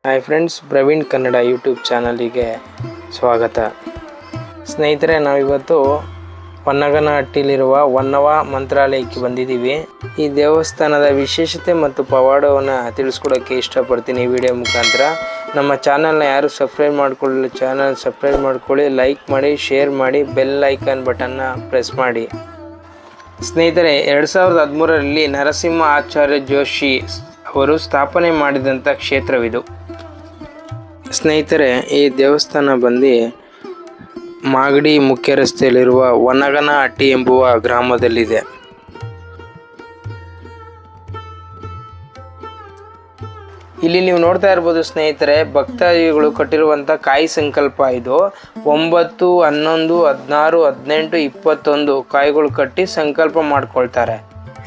Hi friends, Praveen Kannada YouTube ಚಾನಲಿಗೆ ಸ್ವಾಗತ. ಸ್ನೇಹಿತರೆ, ನಾವಿವತ್ತು ಹೊನ್ನಗನಹಟ್ಟಿಲಿರುವ ಹೊನ್ನವ ಮಂತ್ರಾಲಯಕ್ಕೆ ಬಂದಿದ್ದೀವಿ. ಈ ದೇವಸ್ಥಾನದ ವಿಶೇಷತೆ ಮತ್ತು ಪವಾಡವನ್ನು ತಿಳಿಸ್ಕೊಡೋಕ್ಕೆ ಇಷ್ಟಪಡ್ತೀನಿ ಈ ವಿಡಿಯೋ ಮುಖಾಂತರ. ನಮ್ಮ ಚಾನಲ್ನ ಯಾರು ಸಬ್ಸ್ಕ್ರೈಬ್ ಮಾಡ್ಕೊಳ್ಳಿ, ಚಾನಲ್ ಸಬ್ಸ್ಕ್ರೈಬ್ ಮಾಡ್ಕೊಳ್ಳಿ, ಲೈಕ್ ಮಾಡಿ, ಶೇರ್ ಮಾಡಿ, ಬೆಲ್ ಐಕಾನ್ ಬಟನ್ನ ಪ್ರೆಸ್ ಮಾಡಿ. ಸ್ನೇಹಿತರೆ, 2013ರಲ್ಲಿ ನರಸಿಂಹ ಆಚಾರ್ಯ ಜೋಶಿ ಅವರು ಸ್ಥಾಪನೆ ಮಾಡಿದಂಥ ಕ್ಷೇತ್ರವಿದು. ಸ್ನೇಹಿತರೆ, ಈ ದೇವಸ್ಥಾನ ಬಂದು ಮಾಗಡಿ ಮುಖ್ಯ ರಸ್ತೆಯಲ್ಲಿರುವ ಹೊನ್ನಗನಹಟ್ಟಿ ಎಂಬುವ ಗ್ರಾಮದಲ್ಲಿದೆ. ಇಲ್ಲಿ ನೀವು ನೋಡ್ತಾ ಇರ್ಬೋದು ಸ್ನೇಹಿತರೆ, ಭಕ್ತಾದಿಗಳು ಕಟ್ಟಿರುವಂಥ ಕಾಯಿ ಸಂಕಲ್ಪ ಇದು. 9, 11, 16, 18, 21 ಕಾಯಿಗಳು ಕಟ್ಟಿ ಸಂಕಲ್ಪ ಮಾಡ್ಕೊಳ್ತಾರೆ.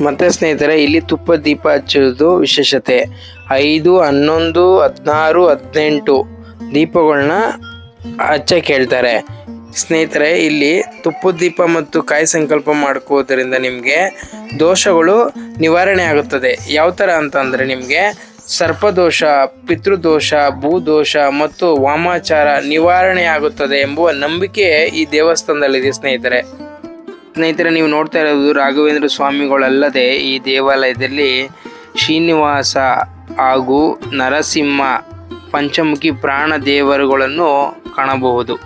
ಮತ್ತು ಸ್ನೇಹಿತರೆ, ಇಲ್ಲಿ ತುಪ್ಪ ದೀಪ ಹಚ್ಚೋದು ವಿಶೇಷತೆ. 5, 11, 16, 18 ದೀಪಗಳನ್ನ ಹಚ್ಚಕ್ಕೆ ಹೇಳ್ತಾರೆ. ಸ್ನೇಹಿತರೆ, ಇಲ್ಲಿ ತುಪ್ಪದ ದೀಪ ಮತ್ತು ಕಾಯಿ ಸಂಕಲ್ಪ ಮಾಡ್ಕೋದ್ರಿಂದ ನಿಮಗೆ ದೋಷಗಳು ನಿವಾರಣೆ ಆಗುತ್ತದೆ. ಯಾವ ಥರ ಅಂತಂದರೆ, ನಿಮಗೆ ಸರ್ಪದೋಷ, ಪಿತೃದೋಷ, ಭೂದೋಷ ಮತ್ತು ವಾಮಾಚಾರ ನಿವಾರಣೆ ಆಗುತ್ತದೆ ಎಂಬುವ ನಂಬಿಕೆ ಈ ದೇವಸ್ಥಾನದಲ್ಲಿದೆ. ಸ್ನೇಹಿತರೆ, ನೀವು ನೋಡ್ತಾ ಇರೋದು ರಾಘವೇಂದ್ರ ಸ್ವಾಮಿಗಳಲ್ಲದೆ ಈ ದೇವಾಲಯದಲ್ಲಿ ಶ್ರೀನಿವಾಸ ಹಾಗೂ ನರಸಿಂಹ ಪಂಚಮುಖಿ ಪ್ರಾಣ ದೇವರುಗಳನ್ನು ಕಾಣಬಹುದು.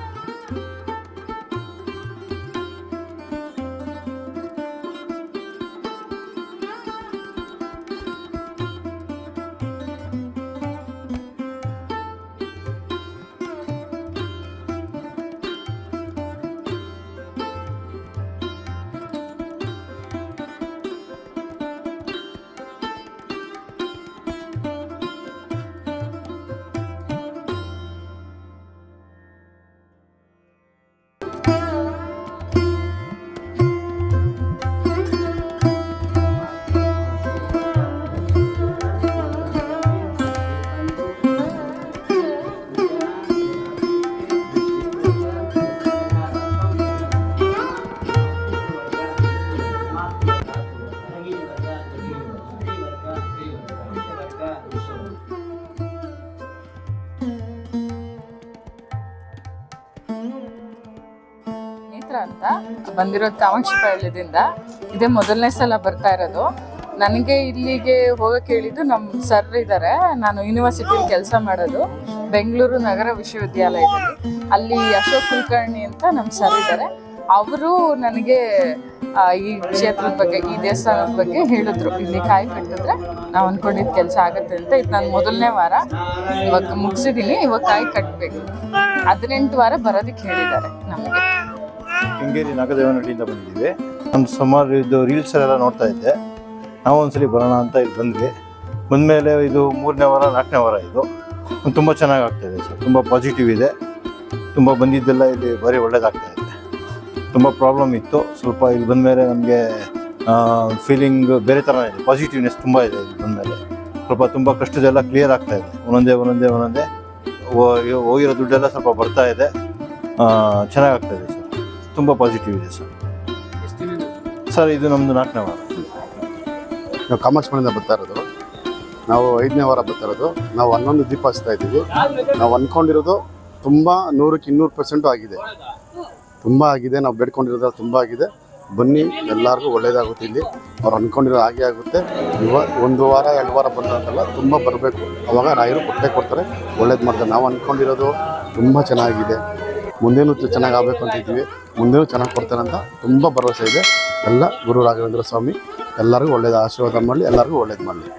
ಅಂತ ಬಂದಿರೋದು ಕಾಮಾಕ್ಷಿಪಾಳ್ಯದಿಂದ. ಇದೇ ಮೊದಲನೇ ಸಲ ಬರ್ತಾ ಇರೋದು. ನನಗೆ ಇಲ್ಲಿಗೆ ಹೋಗಕ್ಕೆ ಹೇಳಿದ್ದು ನಮ್ಮ ಸರ್ ಇದ್ದಾರೆ. ನಾನು ಯೂನಿವರ್ಸಿಟಿಯಲ್ಲಿ ಕೆಲಸ ಮಾಡೋದು ಬೆಂಗಳೂರು ನಗರ ವಿಶ್ವವಿದ್ಯಾಲಯದಲ್ಲಿ. ಅಲ್ಲಿ ಅಶೋಕ್ ಕುಲಕರ್ಣಿ ಅಂತ ನಮ್ಮ ಸರ್ ಇದ್ದಾರೆ. ಅವರು ನನಗೆ ಈ ಕ್ಷೇತ್ರದ ಬಗ್ಗೆ, ಈ ದೇವಸ್ಥಾನದ ಬಗ್ಗೆ ಹೇಳಿದ್ರು. ಇಲ್ಲಿ ಕಾಯಿ ಕಟ್ಟಿದ್ರೆ ನಾವು ಅಂದ್ಕೊಂಡಿದ್ದ ಕೆಲಸ ಆಗುತ್ತೆ ಅಂತ. ಇದು ನಾನು ಮೊದಲನೇ ವಾರ, ಇವಾಗ ಮುಗಿಸಿದ್ದೀನಿ. ಇವಾಗ ಕಾಯಿ ಕಟ್ಟಬೇಕು. 18 ವಾರ ಬರೋದಕ್ಕೆ ಹೇಳಿದ್ದಾರೆ ನಮಗೆ. ಕೆಂಗೇರಿ ನಾಗದೇವನಹಳ್ಳಿಯಿಂದ ಬಂದಿದ್ದೀವಿ. ನಮ್ಮ ಸುಮಾರು ಇದು ರೀಲ್ಸಲ್ಲೆಲ್ಲ ನೋಡ್ತಾ ಇದ್ದೆ. ನಾವು ಒಂದ್ಸಲಿ ಬರೋಣ ಅಂತ ಇಲ್ಲಿ ಬಂದ್ವಿ. ಬಂದಮೇಲೆ ಇದು 3ನೇ ವಾರ 4ನೇ ವಾರ ಇದು ತುಂಬ ಚೆನ್ನಾಗಿ ಆಗ್ತಾಯಿದೆ ಸರ್. ತುಂಬ ಪಾಸಿಟಿವ್ ಇದೆ. ತುಂಬ ಬಂದಿದ್ದೆಲ್ಲ ಇಲ್ಲಿ ಭಾರಿ ಒಳ್ಳೇದಾಗ್ತಾಯಿದೆ. ತುಂಬ ಪ್ರಾಬ್ಲಮ್ ಇತ್ತು. ಸ್ವಲ್ಪ ಇಲ್ಲಿ ಬಂದಮೇಲೆ ನಮಗೆ ಫೀಲಿಂಗ್ ಬೇರೆ ಥರ ಇದೆ. ಪಾಸಿಟಿವ್ನೆಸ್ ತುಂಬ ಇದೆ ಇಲ್ಲಿ ಬಂದಮೇಲೆ. ತುಂಬ ಕಷ್ಟದೆಲ್ಲ ಕ್ಲಿಯರ್ ಆಗ್ತಾಯಿದೆ. ಒಂದೊಂದೇ ಹೋಗಿರೋ ದುಡ್ಡೆಲ್ಲ ಸ್ವಲ್ಪ ಬರ್ತಾ ಇದೆ. ಚೆನ್ನಾಗಾಗ್ತಾಯಿದೆ ಸರ್. ತುಂಬ ಪಾಸಿಟಿವ್ ಇದೆ ಸರ್. ಇದು ನಮ್ಮದು 4ನೇ ವಾರ. ನಾವು ಕಾಮಾಕ್ಷಿಪಾಳ್ಯದಿಂದ ಬರ್ತಾ ಇರೋದು. ನಾವು 5ನೇ ವಾರ ಬರ್ತಾ ಇರೋದು. ನಾವು 11 ದೀಪ ಹಚ್ತಾ ಇದ್ದೀವಿ. ನಾವು ಅಂದ್ಕೊಂಡಿರೋದು ತುಂಬ 100ಕ್ಕೆ 200% ಆಗಿದೆ. ತುಂಬ ಆಗಿದೆ. ನಾವು ಬೇಡ್ಕೊಂಡಿರೋದು ತುಂಬ ಆಗಿದೆ. ಬನ್ನಿ, ಎಲ್ಲರಿಗೂ ಒಳ್ಳೇದಾಗುತ್ತೆ. ಇಲ್ಲಿ ಅವ್ರು ಅಂದ್ಕೊಂಡಿರೋ ಹಾಗೆ ಆಗುತ್ತೆ. ಇವಾಗ 1 ವಾರ 2 ವಾರ ಬಂದಂತೆಲ್ಲ ತುಂಬ ಬರಬೇಕು. ಅವಾಗ ರಾಯರು ಕೊಡ್ತಾರೆ, ಒಳ್ಳೇದು ಮಾಡ್ತಾರೆ. ನಾವು ಅಂದ್ಕೊಂಡಿರೋದು ತುಂಬ ಚೆನ್ನಾಗಿದೆ. ಮುಂದೇನೂ ಚೆನ್ನಾಗಿ ಆಗಬೇಕು ಅಂತಿದ್ದೀವಿ. ಮುಂದೇನೂ ಚೆನ್ನಾಗಿ ಕೊಡ್ತಾರೆ ಅಂತ ತುಂಬ ಭರವಸೆ ಇದೆ. ಎಲ್ಲ ಗುರು ರಾಘವೇಂದ್ರ ಸ್ವಾಮಿ ಎಲ್ಲರಿಗೂ ಒಳ್ಳೇದು ಆಶೀರ್ವಾದ ಮಾಡಲಿ, ಎಲ್ಲರಿಗೂ ಒಳ್ಳೇದು ಮಾಡಲಿ.